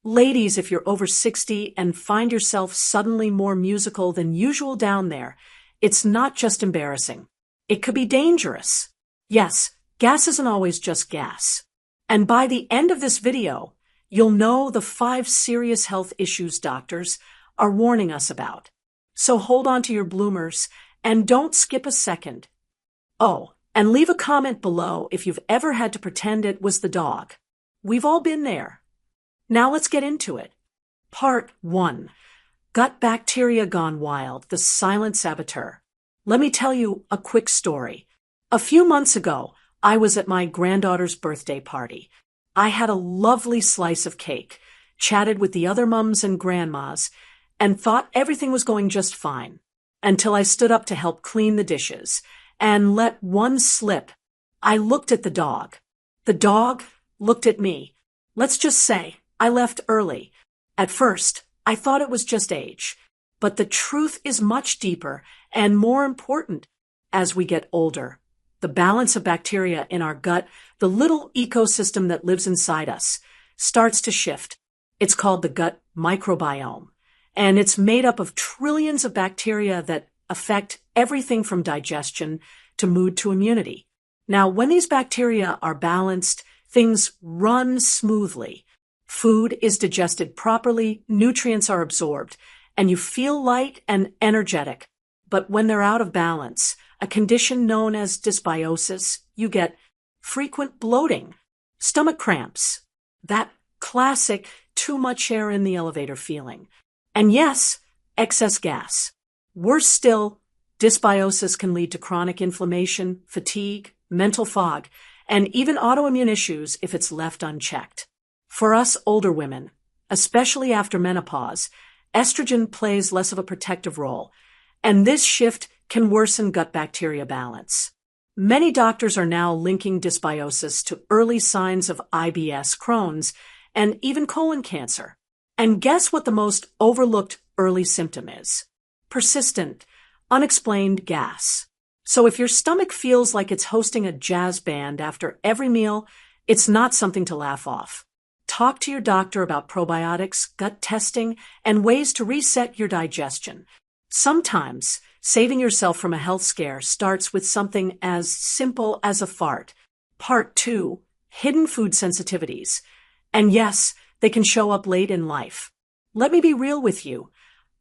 Ladies, if you're over 60 and find yourself suddenly more musical than usual down there, it's not just embarrassing. It could be dangerous. Yes, gas isn't always just gas. And by the end of this video, you'll know the 5 serious health issues doctors are warning us about. So hold on to your bloomers and don't skip a second. Oh, and leave a comment below if you've ever had to pretend it was the dog. We've all been there. Now let's get into it. Part 1. Gut bacteria gone wild, the silent saboteur. Let me tell you a quick story. A few months ago, I was at my granddaughter's birthday party. I had a lovely slice of cake, chatted with the other mums and grandmas, and thought everything was going just fine, until I stood up to help clean the dishes and let one slip. I looked at the dog. The dog looked at me. Let's just say I left early. At first, I thought it was just age. But the truth is much deeper and more important as we get older. The balance of bacteria in our gut, the little ecosystem that lives inside us, starts to shift. It's called the gut microbiome, and it's made up of trillions of bacteria that affect everything from digestion to mood to immunity. Now, when these bacteria are balanced, things run smoothly. Food is digested properly, nutrients are absorbed, and you feel light and energetic. But when they're out of balance, a condition known as dysbiosis, you get frequent bloating, stomach cramps, that classic too much air in the elevator feeling. And yes, excess gas. Worse still, dysbiosis can lead to chronic inflammation, fatigue, mental fog, and even autoimmune issues if it's left unchecked. For us older women, especially after menopause, estrogen plays less of a protective role, and this shift can worsen gut bacteria balance. Many doctors are now linking dysbiosis to early signs of IBS, Crohn's, and even colon cancer. And guess what the most overlooked early symptom is? Persistent, unexplained gas. So if your stomach feels like it's hosting a jazz band after every meal, it's not something to laugh off. Talk to your doctor about probiotics, gut testing, and ways to reset your digestion. Sometimes, saving yourself from a health scare starts with something as simple as a fart. Part 2. Hidden food sensitivities. And yes, they can show up late in life. Let me be real with you.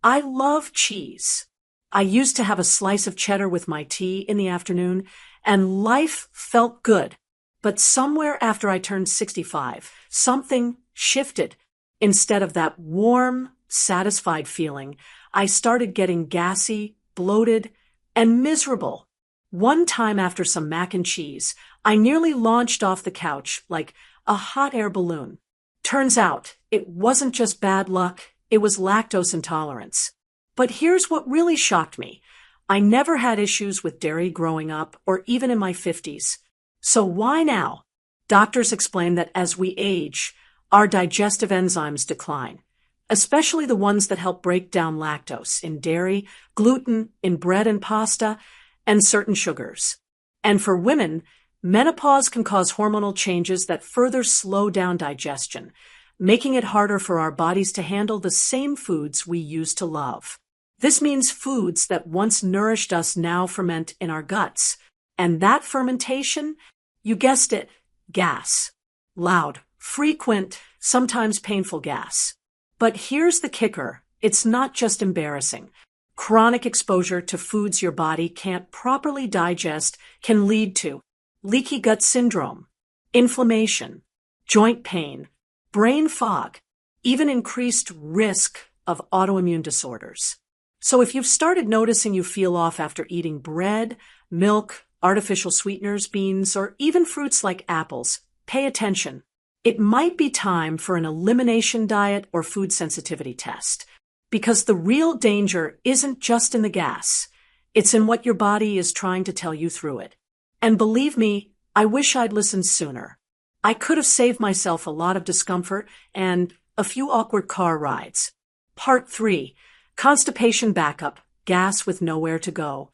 I love cheese. I used to have a slice of cheddar with my tea in the afternoon, and life felt good. But somewhere after I turned 65, something shifted. Instead of that warm, satisfied feeling, I started getting gassy, bloated, and miserable. One time after some mac and cheese, I nearly launched off the couch like a hot air balloon. Turns out, it wasn't just bad luck, it was lactose intolerance. But here's what really shocked me. I never had issues with dairy growing up or even in my 50s. So why now? Doctors explain that as we age, our digestive enzymes decline, especially the ones that help break down lactose in dairy, gluten in bread and pasta, and certain sugars. And for women, menopause can cause hormonal changes that further slow down digestion, making it harder for our bodies to handle the same foods we used to love. This means foods that once nourished us now ferment in our guts. And that fermentation, you guessed it, gas. Loud, frequent, sometimes painful gas. But here's the kicker. It's not just embarrassing. Chronic exposure to foods your body can't properly digest can lead to leaky gut syndrome, inflammation, joint pain, brain fog, even increased risk of autoimmune disorders. So if you've started noticing you feel off after eating bread, milk, artificial sweeteners, beans, or even fruits like apples, pay attention. It might be time for an elimination diet or food sensitivity test, because the real danger isn't just in the gas. It's in what your body is trying to tell you through it. And believe me, I wish I'd listened sooner. I could have saved myself a lot of discomfort and a few awkward car rides. Part 3. Constipation backup, gas with nowhere to go.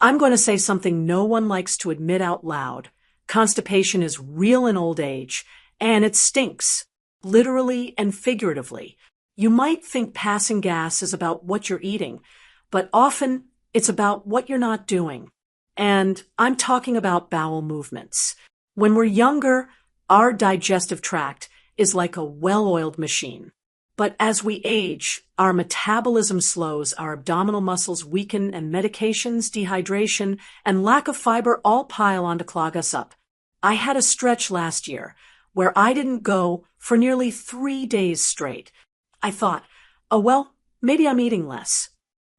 I'm going to say something no one likes to admit out loud. Constipation is real in old age, and it stinks. literally and figuratively. You might think passing gas is about what you're eating, but often it's about what you're not doing. And I'm talking about bowel movements. When we're younger, our digestive tract is like a well-oiled machine. But as we age, our metabolism slows, our abdominal muscles weaken, and medications, dehydration, and lack of fiber all pile on to clog us up. I had a stretch last year where I didn't go for nearly 3 days straight. I thought, oh well, maybe I'm eating less.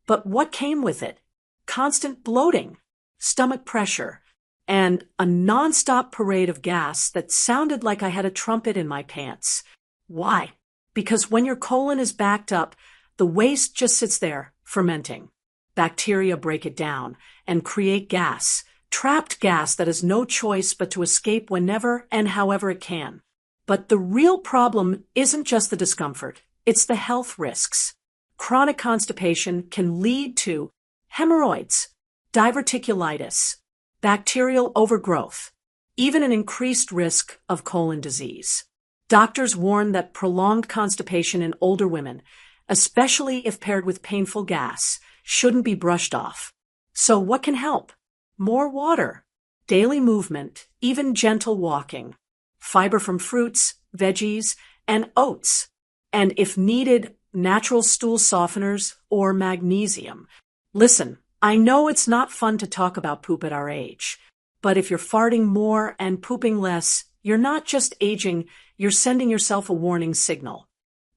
But what came with it? Constant bloating, stomach pressure, and a nonstop parade of gas that sounded like I had a trumpet in my pants. Why? Because when your colon is backed up, the waste just sits there, fermenting. Bacteria break it down and create gas, trapped gas that has no choice but to escape whenever and however it can. But the real problem isn't just the discomfort, it's the health risks. Chronic constipation can lead to hemorrhoids, diverticulitis, bacterial overgrowth, even an increased risk of colon disease. Doctors warn that prolonged constipation in older women, especially if paired with painful gas, shouldn't be brushed off. So what can help? More water, daily movement, even gentle walking, fiber from fruits, veggies, and oats, and if needed, natural stool softeners or magnesium. Listen, I know it's not fun to talk about poop at our age, but if you're farting more and pooping less, you're not just aging, you're sending yourself a warning signal.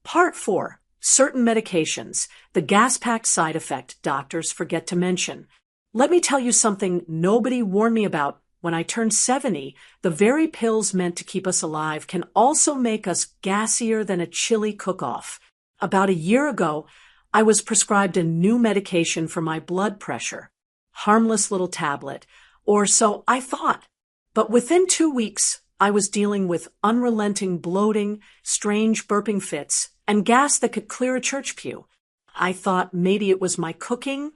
Part 4. Certain medications, the gas-packed side effect doctors forget to mention. Let me tell you something nobody warned me about. When I turned 70, the very pills meant to keep us alive can also make us gassier than a chili cook-off. About a year ago, I was prescribed a new medication for my blood pressure. Harmless little tablet, or so I thought. But within 2 weeks, I was dealing with unrelenting bloating, strange burping fits, and gas that could clear a church pew. I thought maybe it was my cooking,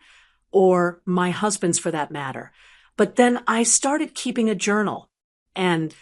or my husband's for that matter. But then I started keeping a journal. And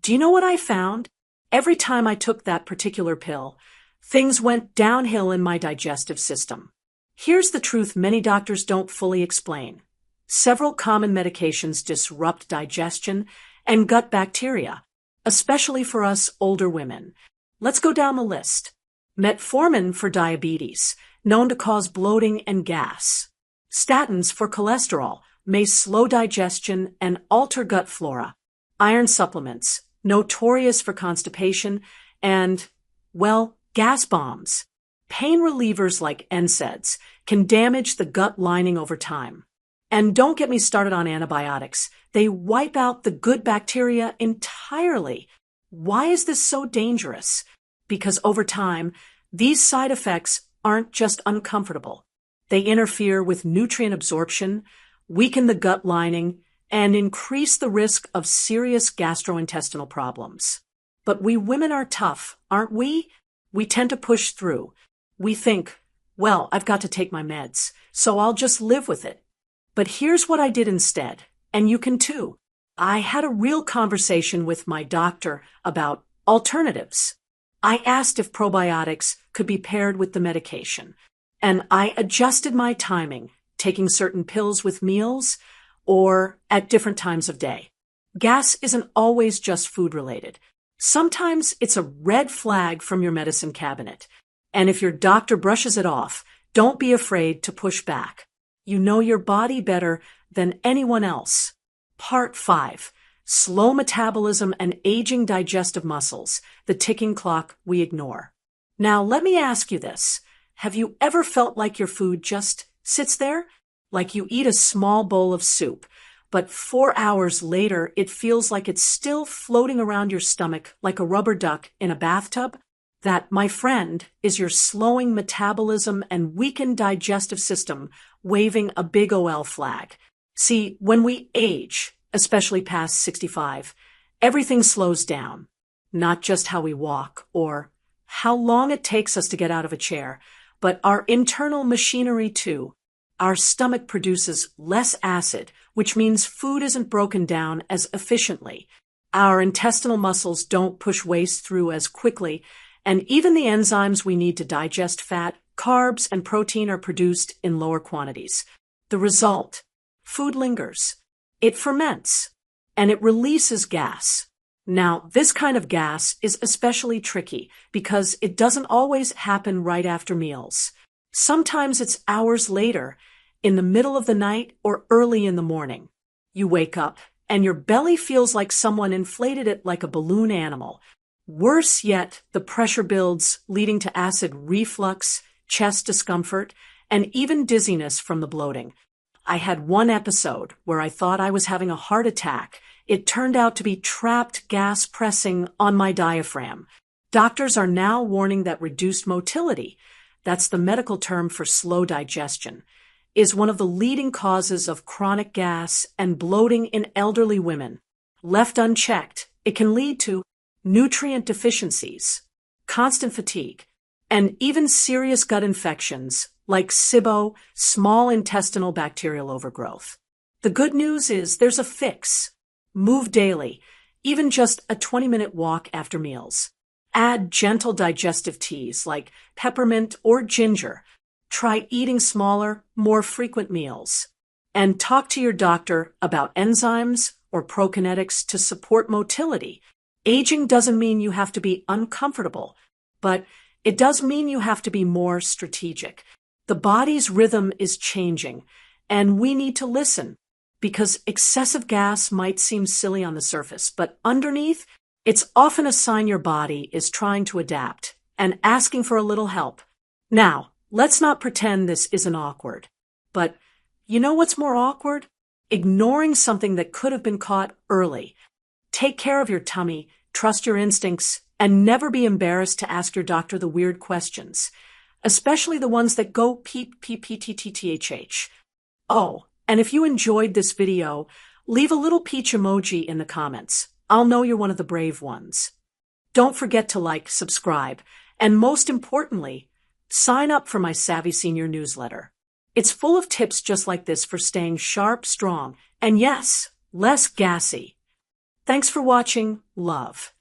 do you know what I found? Every time I took that particular pill, things went downhill in my digestive system. Here's the truth many doctors don't fully explain. Several common medications disrupt digestion and gut bacteria, especially for us older women. Let's go down the list. Metformin for diabetes, known to cause bloating and gas. Statins for cholesterol, may slow digestion and alter gut flora. Iron supplements, notorious for constipation, and, well, gas bombs. Pain relievers like NSAIDs can damage the gut lining over time. And don't get me started on antibiotics. They wipe out the good bacteria entirely. Why is this so dangerous? Because over time, these side effects aren't just uncomfortable. They interfere with nutrient absorption, weaken the gut lining, and increase the risk of serious gastrointestinal problems. But we women are tough, aren't we? We tend to push through. We think, well, I've got to take my meds, so I'll just live with it. But here's what I did instead, and you can too. I had a real conversation with my doctor about alternatives. I asked if probiotics could be paired with the medication, and I adjusted my timing, taking certain pills with meals or at different times of day. Gas isn't always just food-related. Sometimes it's a red flag from your medicine cabinet, and if your doctor brushes it off, don't be afraid to push back. You know your body better than anyone else. Part 5. Slow metabolism and aging digestive muscles, the ticking clock we ignore. Now, let me ask you this. Have you ever felt like your food just sits there? Like you eat a small bowl of soup, but 4 hours later it feels like it's still floating around your stomach like a rubber duck in a bathtub? That, my friend, is your slowing metabolism and weakened digestive system waving a big OL flag. See, when we age, especially past 65, everything slows down. Not just how we walk or how long it takes us to get out of a chair, but our internal machinery too. Our stomach produces less acid, which means food isn't broken down as efficiently. Our intestinal muscles don't push waste through as quickly, And even the enzymes we need to digest fat, carbs, and protein are produced in lower quantities. The result: food lingers. It ferments, and it releases gas. Now, this kind of gas is especially tricky because it doesn't always happen right after meals. Sometimes it's hours later, in the middle of the night or early in the morning. You wake up, and your belly feels like someone inflated it like a balloon animal. Worse yet, the pressure builds, leading to acid reflux, chest discomfort, and even dizziness from the bloating. I had one episode where I thought I was having a heart attack. It turned out to be trapped gas pressing on my diaphragm. Doctors are now warning that reduced motility, that's the medical term for slow digestion, is one of the leading causes of chronic gas and bloating in elderly women. Left unchecked, it can lead to nutrient deficiencies, constant fatigue, and even serious gut infections like SIBO, small intestinal bacterial overgrowth. The good news is there's a fix. Move daily, even just a 20-minute walk after meals. Add gentle digestive teas like peppermint or ginger. Try eating smaller, more frequent meals. And talk to your doctor about enzymes or prokinetics to support motility. Aging doesn't mean you have to be uncomfortable, but it does mean you have to be more strategic. The body's rhythm is changing, and we need to listen, because excessive gas might seem silly on the surface, but underneath, it's often a sign your body is trying to adapt and asking for a little help. Now, let's not pretend this isn't awkward. But you know what's more awkward? Ignoring something that could have been caught early. Take care of your tummy, trust your instincts, and never be embarrassed to ask your doctor the weird questions, especially the ones that go peep, peep, PTTTHH. Oh, and if you enjoyed this video, leave a little peach emoji in the comments. I'll know you're one of the brave ones. Don't forget to like, subscribe, and most importantly, sign up for my Savvy Senior newsletter. It's full of tips just like this for staying sharp, strong, and yes, less gassy. Thanks for watching. Love.